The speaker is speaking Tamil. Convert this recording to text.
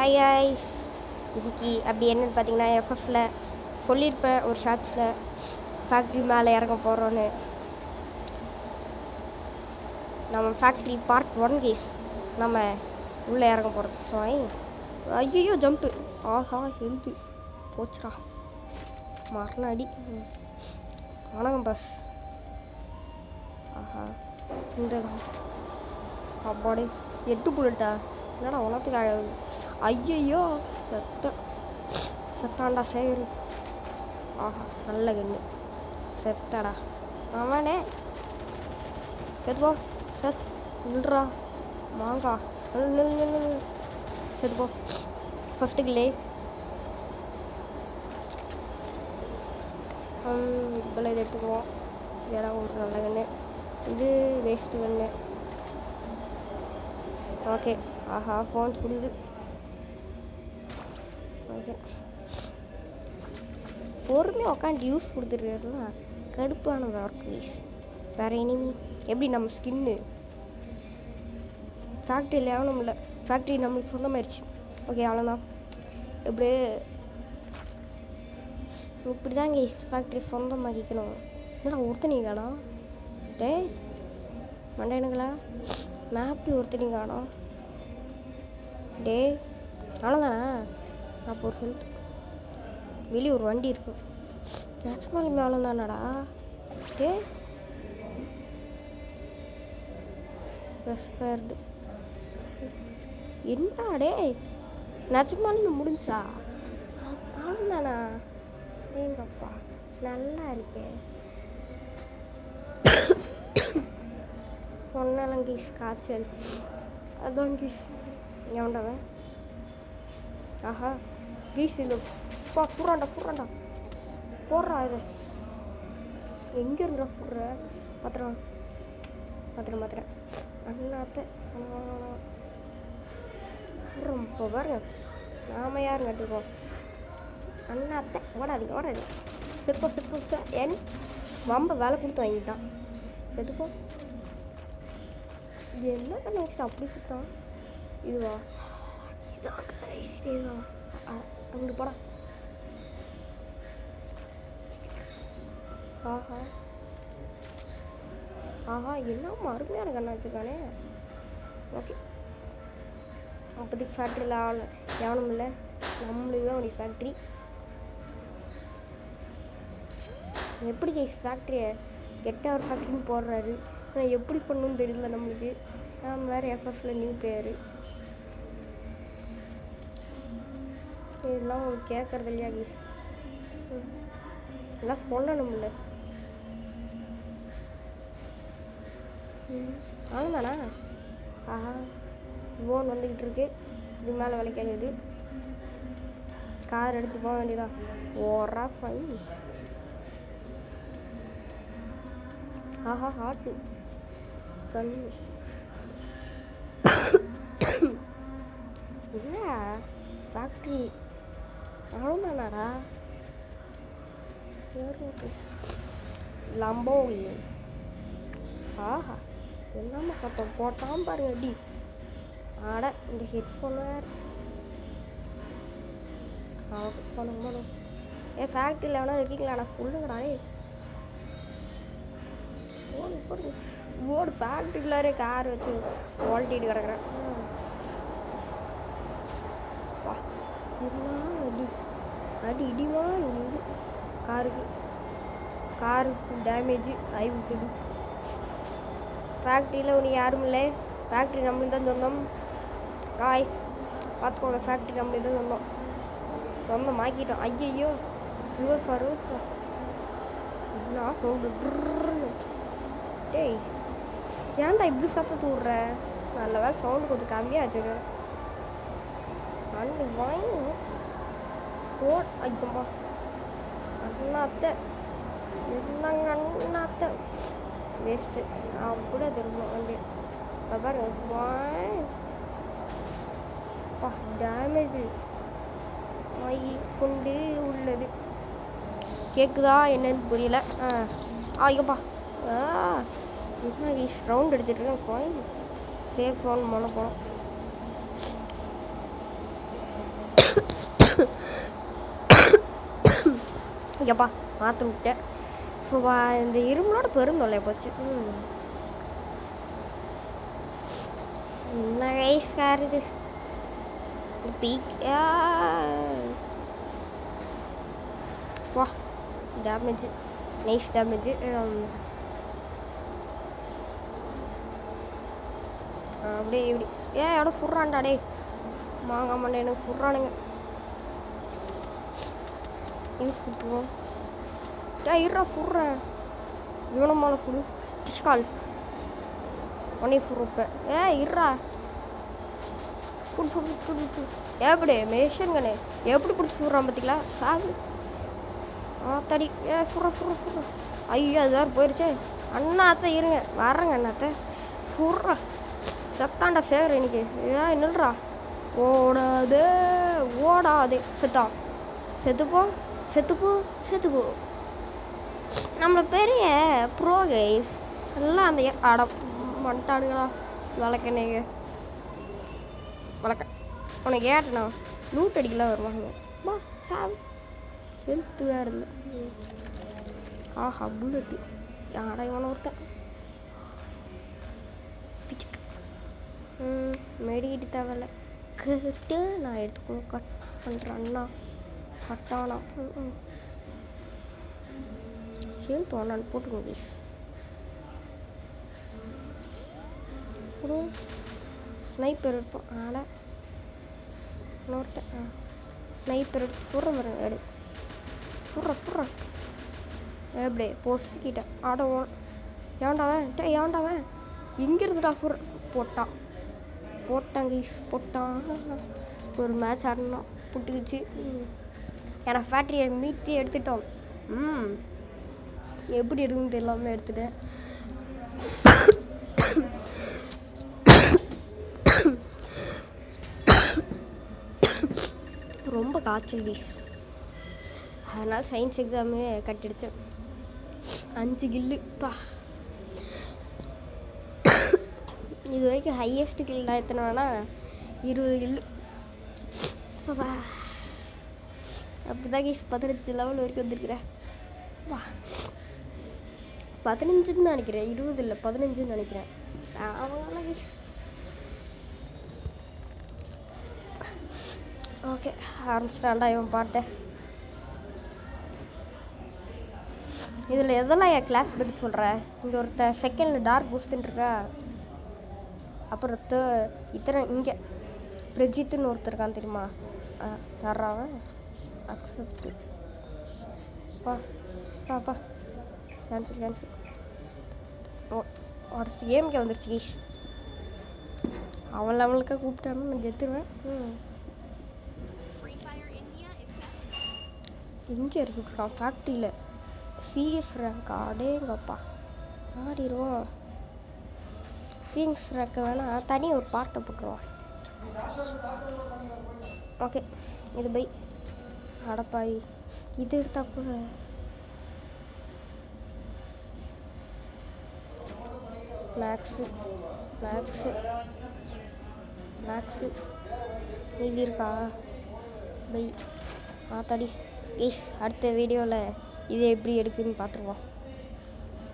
Hi ice. இன்னைக்கு அப்படி என்னன்னு பார்த்தீங்கன்னா எஃப்எஃப்ல சொல்லியிருப்பேன் ஒரு ஷார்ட்ஸில் ஃபேக்ட்ரி மேலே இறங்க போகிறோன்னு. நம்ம ஃபேக்ட்ரி பார்ட் 1 கேஸ் நம்ம உள்ளே இறங்க போகிறோம். ஸோ ஐயோ ஜம்ப்பு, ஆஹா ஹெல்த்து போச்சுரா, மரண அடி. வணக்கம் பஸ். ஆஹா இந்த அப்பாடே 8 புல்லட்டா, என்னடா உனத்துக்கு ஆகுது? ஐயோ செத்தாண்டா சேரு. ஆஹா நல்ல கண்ணு, செத்தடா அவனே. செத்துப்போ செத் நில்றா மாங்கா, செத்துப்போ. ஃபஸ்ட்டு கில்லே. இப்போல்லாம் இதை எடுத்துக்குவோம், இதெல்லாம் ஒரு நல்ல கண்ணு. இது வேஸ்ட்டு கண்ணு. ஓகே ஆஹா ஃபோன் சுடுது. ஓகே பொறுமையாக உட்காந்து யூஸ் கொடுத்துருக்காருலாம் கடுப்பான ஒர்க் ப்ளீஸ். வேறு இனிமே எப்படி நம்ம ஸ்கின்னு ஃபேக்ட்ரியில் எவனும் இல்லை, ஃபேக்ட்ரி நம்மளுக்கு சொந்தமாயிடுச்சு. ஓகே அவ்வளோதான். இப்படியே இப்படி தான் இங்கே ஃபேக்ட்ரி சொந்தமாக்கிக்கணும். என்னடா ஒருத்தனி காணோம், டே மண்டையனுங்களா, மேப்பி ஒருத்தனி காணோம். டே அவ்வளோதானா? அப்போ ஒரு ஹெல்த் வெளியே ஒரு வண்டி இருக்கும். நெச்சமாலுமே அவ்வளோதானடா. டே ரெஸ்பேர்டு என்னடா டே, நெச்சமாலுமே முடிஞ்சா அவ்வளோதானா? எங்கப்பா நல்லா இருக்கேன். சொன்னாலும் கீஸ் காய்ச்சல், அதான் கீஸ் எவன்டாவன். ஆஹா கீஸ் இது புறாண்டா போடுறா. இது எங்கே இருந்தா புடுற? மாத்திரம் அண்ணாத்த புறம் இப்போ பாருங்க. நாம யாரும் கட்டிப்போம் அண்ணாத்த. ஓடாது செத்துப்போ ஏன் வம்ப வேலை கொடுத்து வாங்கிட்டான். செத்துப்போ. என்ன நினைச்சிட்டு அப்படி சுத்தான்? இதுவா இதுதான் அங்கிட்டு போடா. ஆஹா என்ன அருமையான கண்ணா வச்சுருக்கானே. ஓகே அப்போதைக்கு ஃபேக்ட்ரியில் எவனும் இல்லை, நம்மளுக்கு தான் ஒரு ஃபேக்ட்ரி. எப்படி ஃபேக்ட்ரியை கெட்ட ஒரு ஃபேக்ட்ரின்னு போடுறாரு, ஆனால் எப்படி பண்ணணும்னு தெரியல நம்மளுக்கு. நம்ம வேறு எஃப்எஃப்ல நியூ பேர். இதெல்லாம் உங்களுக்கு கேட்குறது இல்லையா கீஸ்? எல்லாம் சொல்லணும்ல. ஆமாண்ணா. ஆஹா ஃபோன் வந்துக்கிட்டு இருக்கு, இது மேலே விலைக்காது. கார் எடுத்து போக வேண்டியதான். ஓரா ஃபைன். ஆஹா ஹாட்டு கண் இல்லை ஃபேக்ட்ரி அவ்வளோதானாடா. லம்போலி. ஆஹா எல்லாமே கத்தம் போட்டான் பாருங்க அடி. ஆட இந்த ஹெட்ஃபோன் போகணும். ஃபேக்ட்ரியில் எவனா இருக்கீங்களாடா சொல்லுங்கடா. ஓடு ஃபேக்ட்ரிக்குள்ளாரே கார் வச்சு ஓல்ட்டிட்டு கிடக்குறேன். அடி இடிவா இது காருக்கு டேமேஜ் ஆகி விட்டுது. ஃபேக்ட்ரியில் ஒன்று யாரும் இல்லை, ஃபேக்ட்ரி நம்மளுக்கு தான் சொந்தம். காய் பார்த்துக்கோங்க, ஃபேக்ட்ரி நம்மளுக்கு தான் சொந்தம் ஆக்கிட்டோம். ஐயோ ரிவர்ஸ் என்ன சவுண்டு. டேய் ஏன்டா இப்படி சத்தத்தை விட்ற? நல்ல வேலை சவுண்டு கொஞ்சம் கம்மியாக வச்சுக்க. அண்ணு வாங்கி ஐயம்மா அண்ணாத்த என்னங்க அண்ணாத்த வேஸ்ட்டு. நான் கூட திரும்ப வண்டி பாருங்க டேமேஜ் ஆகி கொண்டு உள்ளது. கேட்குதா என்னன்னு புரியல. ஐயோப்பா என்ன ரவுண்ட் அடிச்சிட்ருக்கேன். சேஃப் ஃபோன் பண்ண போனோம். ஐயப்பா மாற்ற விட்டேன். ஸோ இந்த இரும்பலோட பெருந்தொல்லையா போச்சு. என்ன கைஸ் கார் இது பீக் வா டேமேஜ் நைஸ் டேமேஜ். அப்படியே இப்படி எவ்வளோ சுடுறான்டா டே மாங்கா மண்ணை எனக்கு சுடுறானுங்க. யூஸ் கொடுத்துருவோம். இருறா சுடுறேன் இவனமான சுடு டிஷ்கால் உடனே சுடுப்பேன். இருறா சுடு சுடு சுடு சுடு. எப்படி மேஷன்கண்ணே எப்படி பிடிச்சி சுடுறான் பார்த்திங்களா சாகு. தடி சுடுற சுடுற சுடுற. ஐயோ அது வேறு போயிடுச்சு. அண்ணாத்த இருங்க வர்றேங்க அண்ணாத்த சுடுறா செத்தாண்டா சேகர் இன்னைக்கு. என்னல்றா ஓடாதே ஓடாதே செத்தான் செத்துப்போ செத்துப்போ செத்துப்போ. நம்மள பெரிய ப்ரோ கைஸ் எல்லாம் அந்த அட மண்டாடுங்களா வளர்க்கனேங்க வளர்க்க உனக்கு ஏட்டண்ணா லூட் அடிக்கலாம் வருவாங்க பா சாவு ஹெல்த்து வேறு இல்லை. ஆஹா புல்லட்டு யாரா இவனை ஒருத்தன் மெடிக்கிட்டு தேவையில்ல கேட்டு நான் எடுத்துக்கணும். கட் பண்ணுறேன் அண்ணா கட்டானா ஹெல்த் ஒன்னான்னு போட்டுக்கோங்க ஸ்னைப்பர் இருப்போம். ஆனால் இன்னொருத்தன் ஸ்னைப்பர் எடுத்து சுடுற மாதிரி எடு சுடுற சுடுற எப்படி பொசிக்கிட்டேன். ஆட ஏண்டாவன் ஏண்டாவன் இங்கே இருந்துட்டா சுடுற போட்டான் போட்டான். ஒரு மேட்ச் ஆடணும் புட்டுக்குச்சு. ஏன்னா ஃபேக்ட்ரியை மீட்டி எடுத்துட்டோம். எப்படி இருக்குன்னு எல்லாமே எடுத்துட்டேன். ரொம்ப காய்ச்சல் வீஸ் அதனால் சயின்ஸ் எக்ஸாமே கட்டிடுச்சேன். 5 கில்லுப்பா. இது வரைக்கும் ஹையஸ்ட் கில் நான் எத்தனை வேணா 20 கில்லு. அப்படிதான் கீஸ் 15 லெவல் வரைக்கும் வந்துருக்குறேன். வா 15ன்னு நினைக்கிறேன் 20 இல்லை 15ன்னு நினைக்கிறேன். அவ்வளோதான் கீஸ். ஓகே ஆரம்பிச்சிட்டான்டா இவன் பாட்டை. இதில் எதெல்லாம் என் கிளாஸ் பற்றி சொல்கிறேன். இங்கே ஒருத்தன் செகண்டில் டார்க் பூஸ்ட்டுன்னு இருக்கா. அப்புறம் இத்தனை இங்கே பிரஜித்துன்னு ஒருத்தர் இருக்கான் தெரியுமா. யாராவன் அக்செப்ட் பாப்பா கேன்சல் ஒரு கேமுக்கே வந்துருச்சு கீஷ். அவளுக்காக கூப்பிட்டான்னு நான் ஜெத்துருவேன். எங்கே இருக்குறான் ஃபேக்ட்ரியில் சிஎஸ் ரேங்க் அடேங்கப்பா ஆடிடுவோம். சிஎஸ் ரேங்க் வேணால் தனி ஒரு பார்ட்டை போட்டுருவோம். ஓகே இது பை அடப்பாய் இது எடுத்தா கூட மேக்ஸு மீதி இருக்கா பை தடி ப்ளீஸ். அடுத்த வீடியோவில் இது எப்படி எடுக்குதுன்னு பார்த்துருவோம்.